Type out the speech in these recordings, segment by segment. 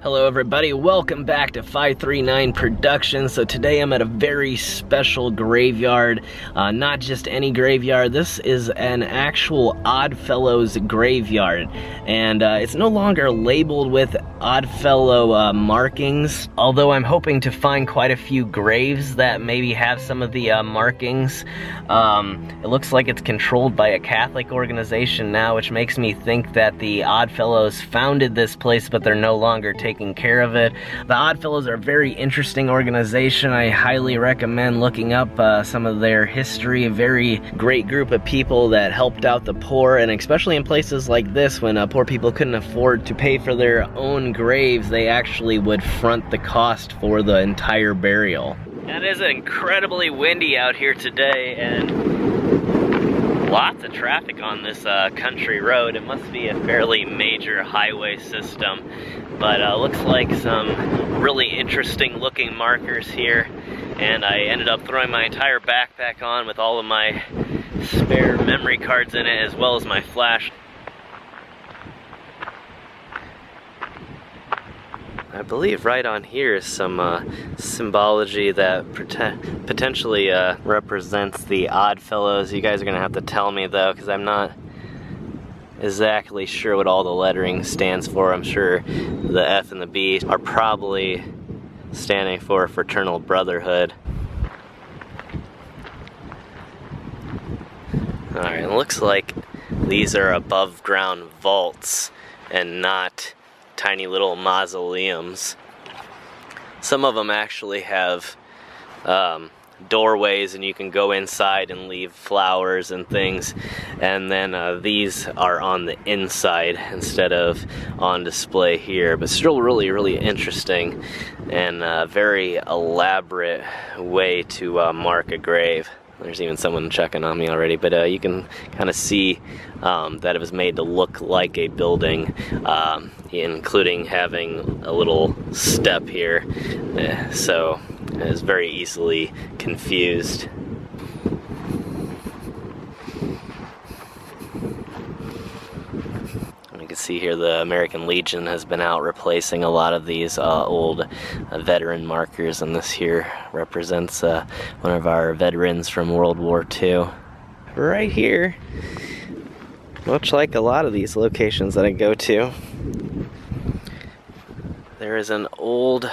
Hello everybody, welcome back to 539 Productions. So today I'm at a very special graveyard, not just any graveyard. This is an actual Oddfellows graveyard, and it's no longer labeled with Oddfellow markings, although I'm hoping to find quite a few graves that maybe have some of the markings. It looks like it's controlled by a Catholic organization now, which makes me think that the Oddfellows founded this place, but they're no longer taking care of it. The Oddfellows are a very interesting organization. I highly recommend looking up some of their history. A very great group of people that helped out the poor, and especially in places like this when poor people couldn't afford to pay for their own graves, they actually would front the cost for the entire burial. It is incredibly windy out here today, and lots of traffic on this country road. It must be a fairly major highway system, but looks like some really interesting looking markers here, and I ended up throwing my entire backpack on with all of my spare memory cards in it, as well as my flash. I believe right on here is some symbology that potentially represents the Oddfellows. You guys are gonna have to tell me though, because I'm not exactly sure what all the lettering stands for. I'm sure the F and the B are probably standing for Fraternal Brotherhood. Alright, it looks like these are above ground vaults and not tiny little mausoleums. Some of them actually have doorways, and you can go inside and leave flowers and things, and then these are on the inside instead of on display here, but still really interesting and a very elaborate way to mark a grave. There's even someone checking on me already, but you can kind of see that it was made to look like a building, including having a little step here, so it's very easily confused. You can see here the American Legion has been out replacing a lot of these old veteran markers, and this here represents one of our veterans from World War II. Right here, much like a lot of these locations that I go to, there is an old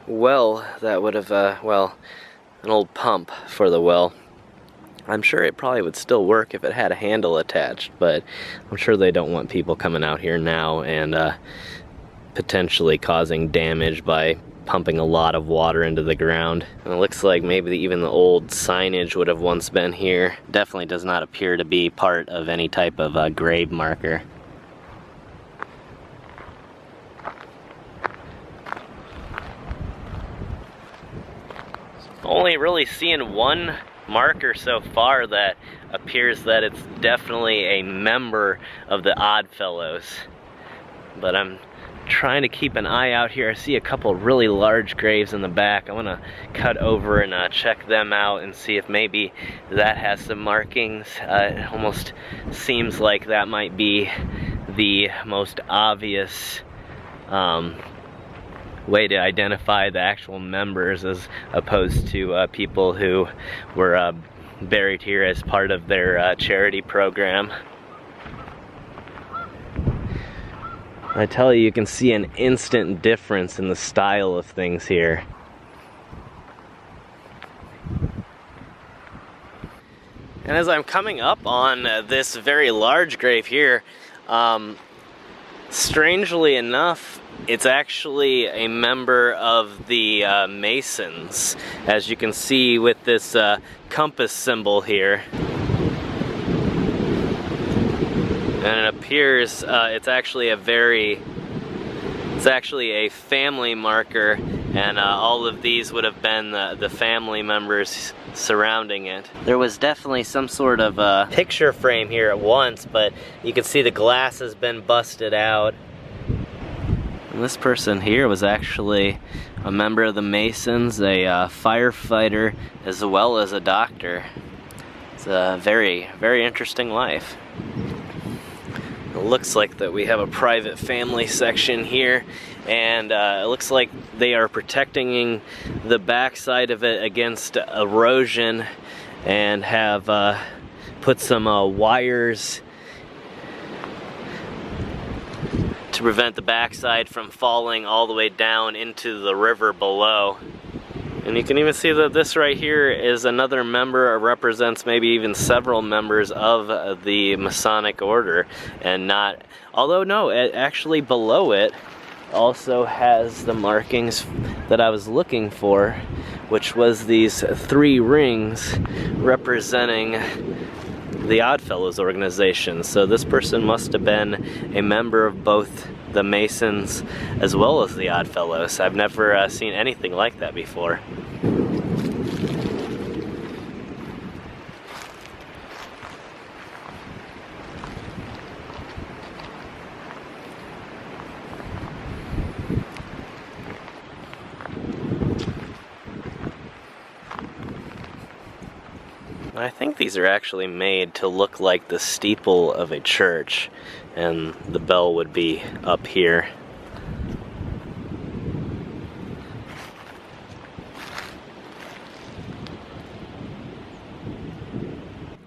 well that would have, well, an old pump for the well. I'm sure it probably would still work if it had a handle attached, but I'm sure they don't want people coming out here now and potentially causing damage by pumping a lot of water into the ground. And it looks like maybe even the old signage would have once been here. Definitely does not appear to be part of any type of grave marker. Only really seeing one marker so far that appears that it's definitely a member of the Oddfellows, but I'm trying to keep an eye out here. I see a couple really large graves in the back. I want to cut over and check them out and see if maybe that has some markings. It almost seems like that might be the most obvious way to identify the actual members, as opposed to people who were buried here as part of their charity program. I tell you, you can see an instant difference in the style of things here. And as I'm coming up on this very large grave here, strangely enough, it's actually a member of the Masons, as you can see with this compass symbol here. And it appears it's actually a family marker, and all of these would have been the family members surrounding it. There was definitely some sort of picture frame here at once, but you can see the glass has been busted out. And this person here was actually a member of the Masons, a firefighter, as well as a doctor. It's a very interesting life. It looks like that we have a private family section here, and it looks like they are protecting the backside of it against erosion, and have put some wires to prevent the backside from falling all the way down into the river below. And you can even see that this right here is another member, or represents maybe even several members of the Masonic order, and not, although no, it actually below it also has the markings that I was looking for, which was these 3 rings representing the Oddfellows organization. So this person must have been a member of both the Masons as well as the Oddfellows. I've never seen anything like that before. I think these are actually made to look like the steeple of a church, and the bell would be up here.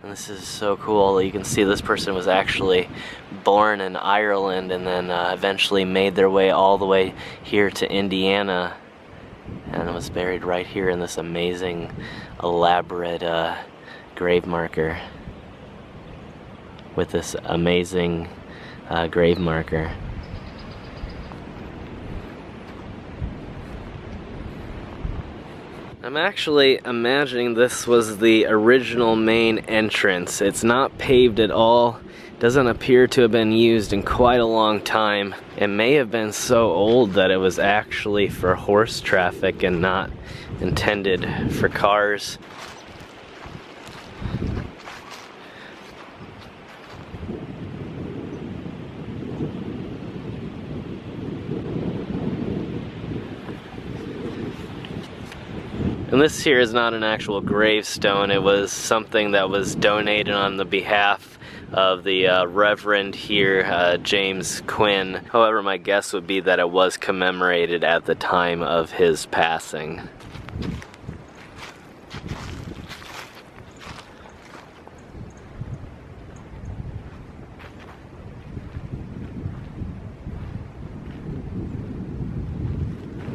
And this is so cool. You can see this person was actually born in Ireland, and then eventually made their way all the way here to Indiana, and was buried right here in this amazing, elaborate grave marker, with this amazing grave marker. I'm actually imagining this was the original main entrance. It's not paved at all. Doesn't appear to have been used in quite a long time. It may have been so old that it was actually for horse traffic and not intended for cars. And this here is not an actual gravestone. It was something that was donated on the behalf of the Reverend here, James Quinn. However, my guess would be that it was commemorated at the time of his passing.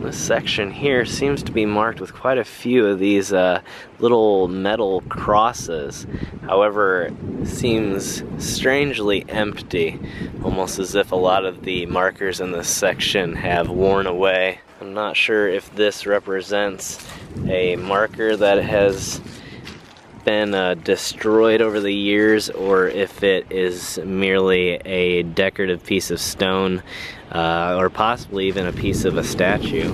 This section here seems to be marked with quite a few of these little metal crosses. However, seems strangely empty, almost as if a lot of the markers in this section have worn away. I'm not sure if this represents a marker that has been destroyed over the years, or if it is merely a decorative piece of stone, or possibly even a piece of a statue.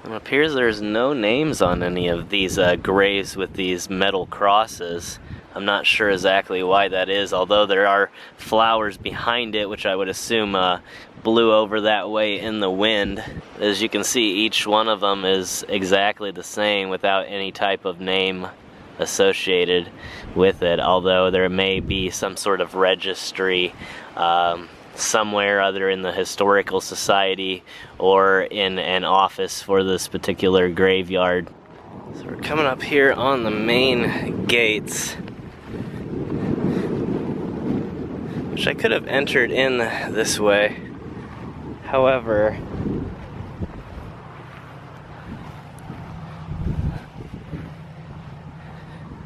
It appears there's no names on any of these graves with these metal crosses. I'm not sure exactly why that is, although there are flowers behind it, which I would assume blew over that way in the wind. As you can see, each one of them is exactly the same without any type of name associated with it, although there may be some sort of registry somewhere, either in the Historical Society or in an office for this particular graveyard. So we're coming up here on the main gates, which I could have entered in this way. However,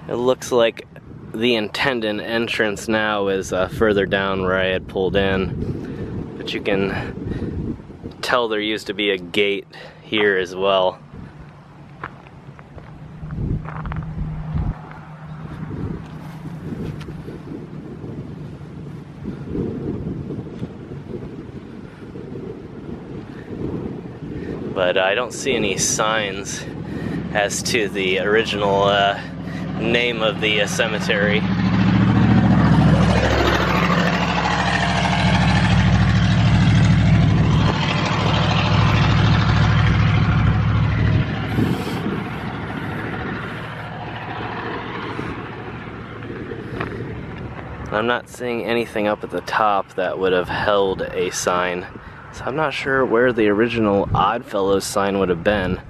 it looks like the intended entrance now is further down where I had pulled in. But you can tell there used to be a gate here as well. But I don't see any signs as to the original name of the cemetery. I'm not seeing anything up at the top that would have held a sign. So I'm not sure where the original Oddfellows sign would have been.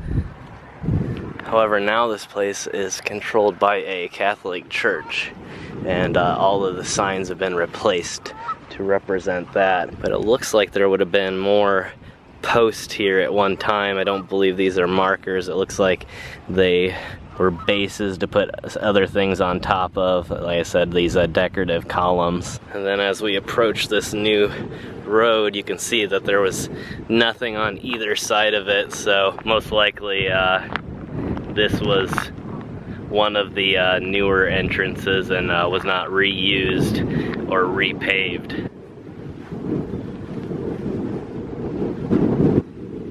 However, now this place is controlled by a Catholic church, and all of the signs have been replaced to represent that. But it looks like there would have been more posts here at one time. I don't believe these are markers. It looks like they were bases to put other things on top of. Like I said, these decorative columns. And then as we approach this new road, you can see that there was nothing on either side of it, so most likely this was one of the newer entrances and was not reused or repaved.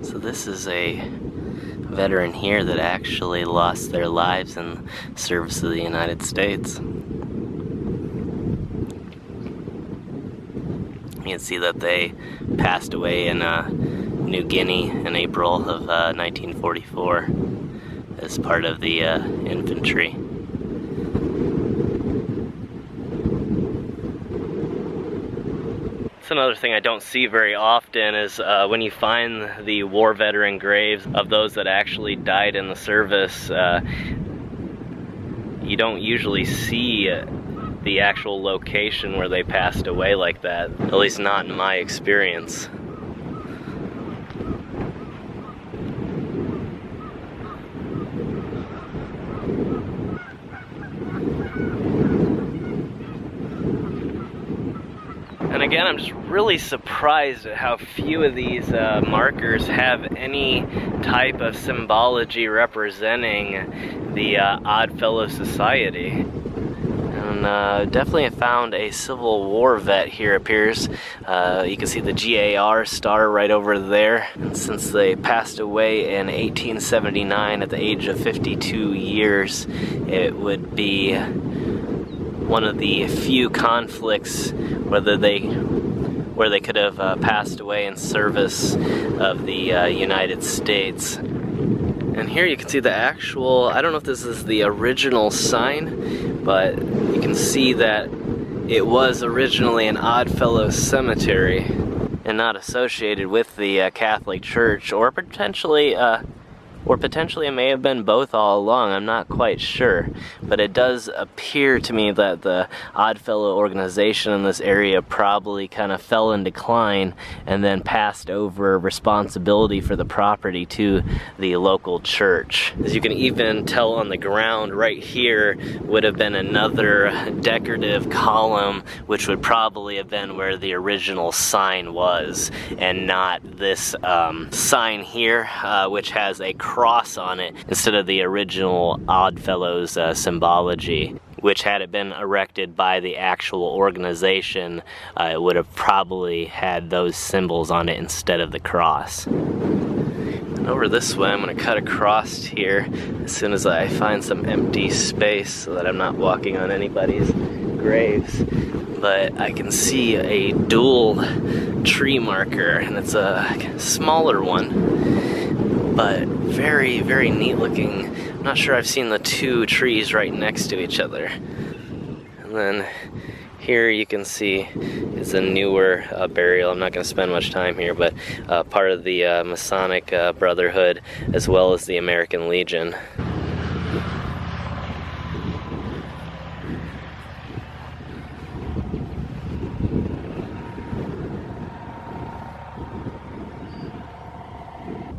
So this is a veteran here that actually lost their lives in service of the United States. You can see that they passed away in New Guinea in April of 1944 as part of the infantry. That's another thing I don't see very often is when you find the war veteran graves of those that actually died in the service, you don't usually see the actual location where they passed away like that, at least not in my experience. And again, I'm just really surprised at how few of these markers have any type of symbology representing the Oddfellow Society. And definitely have found a Civil War vet here appears. You can see the GAR star right over there. And since they passed away in 1879 at the age of 52 years, it would be one of the few conflicts where they could have passed away in service of the United States. And here you can see the actual, I don't know if this is the original sign, but you can see that it was originally an Oddfellows cemetery and not associated with the Catholic Church, or potentially it may have been both all along. I'm not quite sure, but it does appear to me that the Oddfellow organization in this area probably kind of fell in decline and then passed over responsibility for the property to the local church. As you can even tell on the ground right here would have been another decorative column, which would probably have been where the original sign was, and not this sign here, which has a cross on it instead of the original Oddfellows symbology, which had it been erected by the actual organization, it would have probably had those symbols on it instead of the cross. And over this way, I'm going to cut across here as soon as I find some empty space so that I'm not walking on anybody's graves. But I can see a dual tree marker, and it's a smaller one, but very, very neat looking. I'm not sure I've seen the two trees right next to each other. And then here you can see is a newer burial. I'm not going to spend much time here, but part of the Masonic Brotherhood, as well as the American Legion.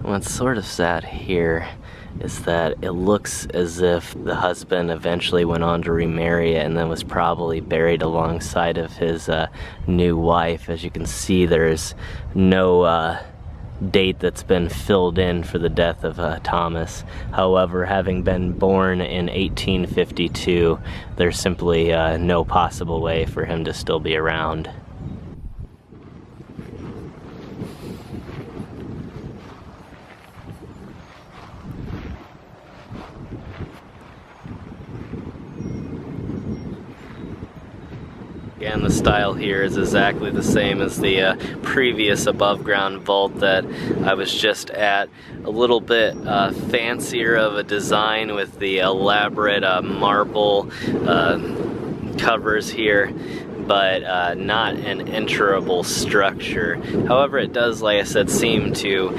What's sort of sad here is that it looks as if the husband eventually went on to remarry and then was probably buried alongside of his new wife. As you can see, there's no date that's been filled in for the death of Thomas. However, having been born in 1852, there's simply no possible way for him to still be around. And the style here is exactly the same as the previous above ground vault that I was just at. A little bit fancier of a design with the elaborate marble covers here, but not an enterable structure. However, it does, like I said, seem to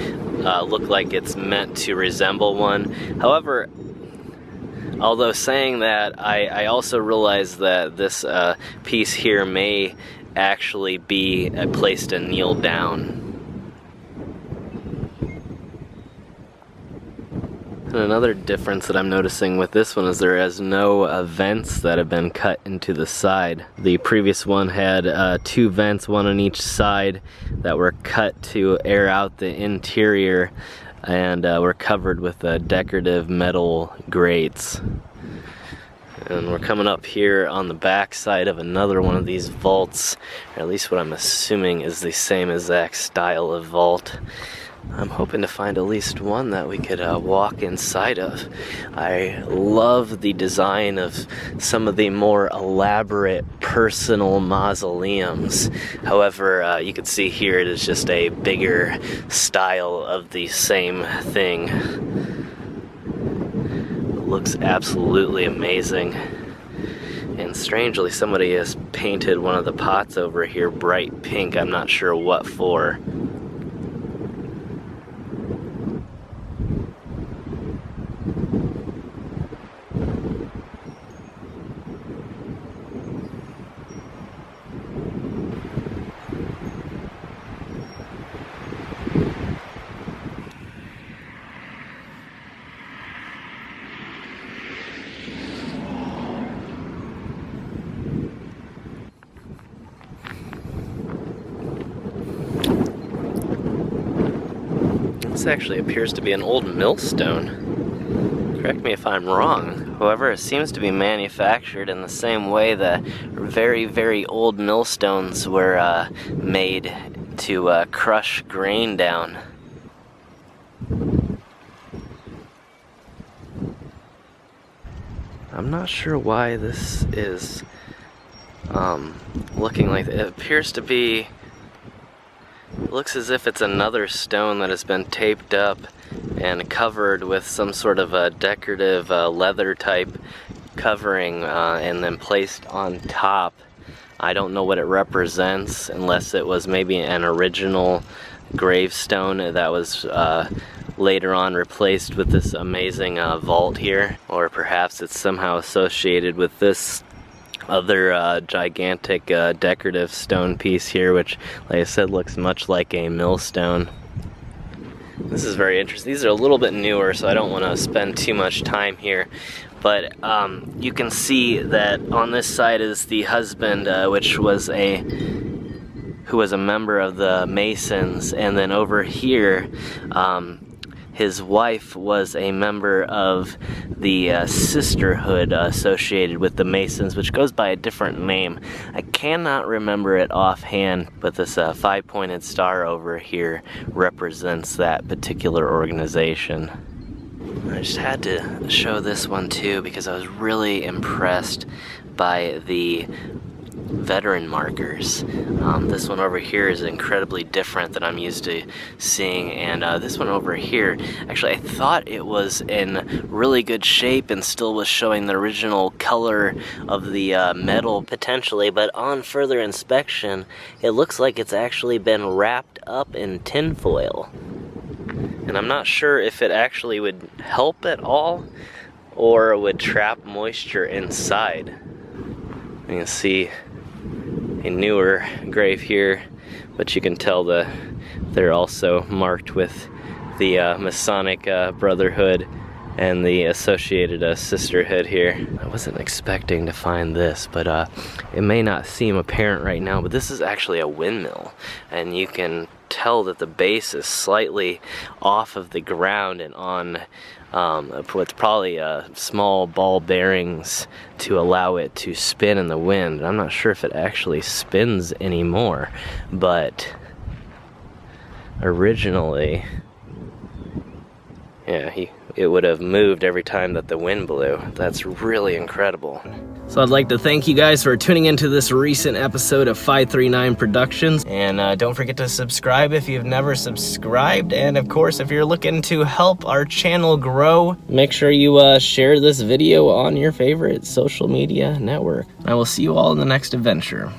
look like it's meant to resemble one. However, although saying that, I also realize that this piece here may actually be a place to kneel down. And another difference that I'm noticing with this one is there is no vents that have been cut into the side. The previous one had 2 vents, one on each side, that were cut to air out the interior, and were covered with decorative metal grates. And we're coming up here on the back side of another one of these vaults, or at least what I'm assuming is the same exact style of vault. I'm hoping to find at least one that we could walk inside of. I love the design of some of the more elaborate personal mausoleums. However, you can see here it is just a bigger style of the same thing. It looks absolutely amazing. And strangely, somebody has painted one of the pots over here bright pink. I'm not sure what for. This actually appears to be an old millstone. Correct me if I'm wrong. However, it seems to be manufactured in the same way that very, very old millstones were made to crush grain down. I'm not sure why this is looking like it appears to be. It looks as if it's another stone that has been taped up and covered with some sort of a decorative leather type covering and then placed on top. I don't know what it represents, unless it was maybe an original gravestone that was later on replaced with this amazing vault here, or perhaps it's somehow associated with this other gigantic decorative stone piece here, which, like I said, looks much like a millstone. This is very interesting. These are a little bit newer, so I don't want to spend too much time here. But you can see that on this side is the husband, who was a member of the Masons, and then over here, his wife was a member of the sisterhood associated with the Masons, which goes by a different name. I cannot remember it offhand, but this 5-pointed star over here represents that particular organization. I just had to show this one too because I was really impressed by the veteran markers. This one over here is incredibly different than I'm used to seeing, and this one over here, actually I thought it was in really good shape and still was showing the original color of the metal potentially, but on further inspection it looks like it's actually been wrapped up in tinfoil. And I'm not sure if it actually would help at all or would trap moisture inside. You can see a newer grave here, but you can tell they're also marked with the Masonic Brotherhood and the associated sisterhood here. I wasn't expecting to find this, but it may not seem apparent right now, but this is actually a windmill, and you can tell that the base is slightly off of the ground and on what's probably small ball bearings to allow it to spin in the wind. I'm not sure if it actually spins anymore, but originally, yeah, it would have moved every time that the wind blew. That's really incredible. So I'd like to thank you guys for tuning into this recent episode of 539 Productions. And don't forget to subscribe if you've never subscribed. And of course, if you're looking to help our channel grow, make sure you share this video on your favorite social media network. I will see you all in the next adventure.